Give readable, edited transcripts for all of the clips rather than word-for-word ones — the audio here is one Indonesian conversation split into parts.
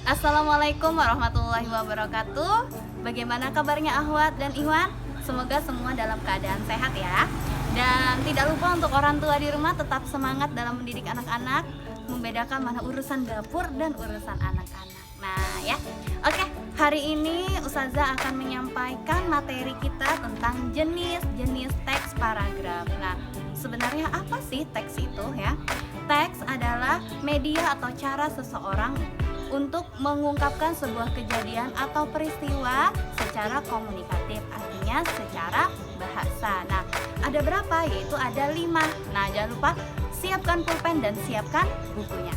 Assalamualaikum warahmatullahi wabarakatuh. Bagaimana kabarnya Ahwat dan Iwan? Semoga semua dalam keadaan sehat ya. Dan tidak lupa untuk orang tua di rumah tetap semangat dalam mendidik anak-anak, membedakan mana urusan dapur dan urusan anak-anak. Nah ya, oke. Hari ini Ustazah akan menyampaikan materi kita tentang jenis-jenis teks paragraf. Nah, sebenarnya apa sih teks itu ya? Teks adalah media atau cara seseorang untuk mengungkapkan sebuah kejadian atau peristiwa secara komunikatif, artinya secara bahasa. Nah, ada berapa? Yaitu ada 5. Nah, jangan lupa siapkan pulpen dan siapkan bukunya.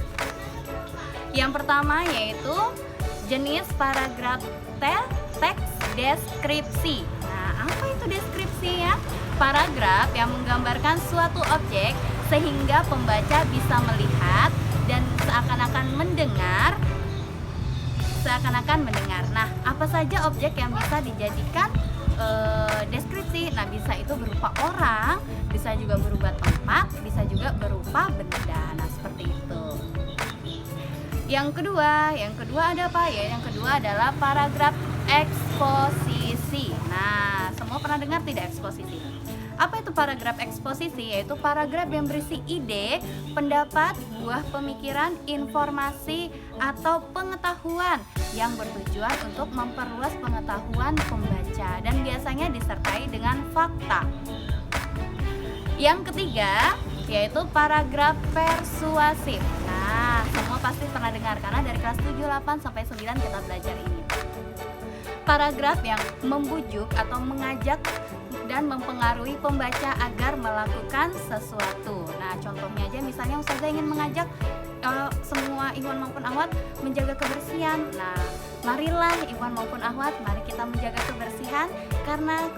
Yang pertama yaitu jenis paragraf teks deskripsi. Nah, apa itu deskripsi ya? Paragraf yang menggambarkan suatu objek sehingga pembaca bisa melihat dan seakan-akan mendengar. Nah, apa saja objek yang bisa dijadikan deskripsi? Nah, bisa itu berupa orang, bisa juga berupa tempat, bisa juga berupa benda. Nah, seperti itu. Yang kedua ada apa ya? Yang kedua adalah paragraf eksposisi. Nah, semua pernah dengar tidak eksposisi? Apa itu paragraf eksposisi? Yaitu paragraf yang berisi ide, pendapat, buah pemikiran, informasi, atau pengetahuan yang bertujuan untuk memperluas pengetahuan pembaca dan biasanya disertai dengan fakta. Yang ketiga yaitu paragraf persuasif. Nah, semua pasti pernah dengar karena dari kelas 7, 8, sampai 9 kita belajar ini. Paragraf yang membujuk atau mengajak dan mempengaruhi pembaca agar melakukan sesuatu. Nah, contohnya aja misalnya Ustazah ingin mengajak semua Ikhwan maupun Akhwat menjaga kebersihan. Nah, marilah Ikhwan maupun Akhwat, mari kita menjaga kebersihan karena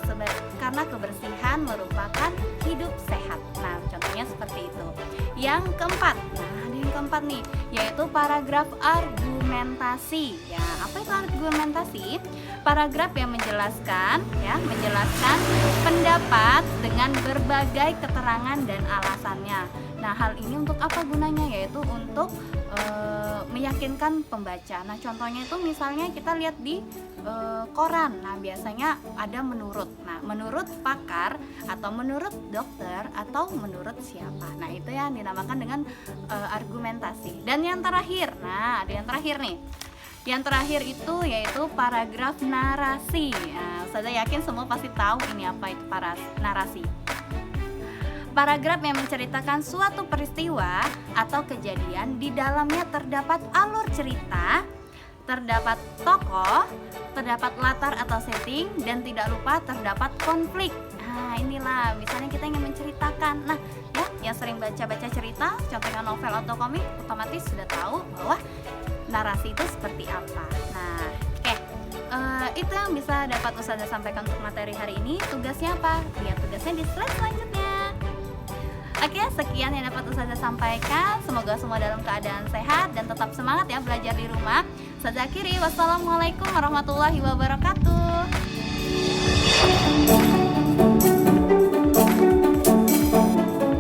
kebersihan merupakan hidup sehat. Nah, contohnya seperti itu. Yang keempat, nah ada yang keempat nih, yaitu paragraf argumentasi. Ya, apa itu argumentasi? Paragraf yang menjelaskan pendapat dengan berbagai keterangan dan alasannya. Nah, hal ini untuk apa gunanya? Yaitu untuk meyakinkan pembaca. Nah, contohnya itu misalnya kita lihat di koran. Nah, biasanya ada menurut. Nah, menurut pakar atau menurut dokter atau menurut siapa. Nah, itu yang dinamakan dengan argumentasi. Dan yang terakhir, nah ada yang terakhir nih. Yang terakhir itu yaitu paragraf narasi. Nah, saya yakin semua pasti tahu ini apa itu narasi. Paragraf yang menceritakan suatu peristiwa atau kejadian, di dalamnya terdapat alur cerita, terdapat tokoh, terdapat latar atau setting, dan tidak lupa terdapat konflik. Nah, inilah misalnya kita ingin menceritakan. Nah, ya, yang sering baca-baca cerita, contohnya novel atau komik, otomatis sudah tahu bahwa narasi itu seperti apa. Nah, oke. Itu yang bisa dapat Ustazah sampaikan untuk materi hari ini. Tugasnya apa? Lihat tugasnya di slide selanjutnya. Oke, sekian yang dapat Ustazah sampaikan. Semoga semua dalam keadaan sehat dan tetap semangat ya belajar di rumah. Ustazah akhiri, wassalamualaikum warahmatullahi wabarakatuh.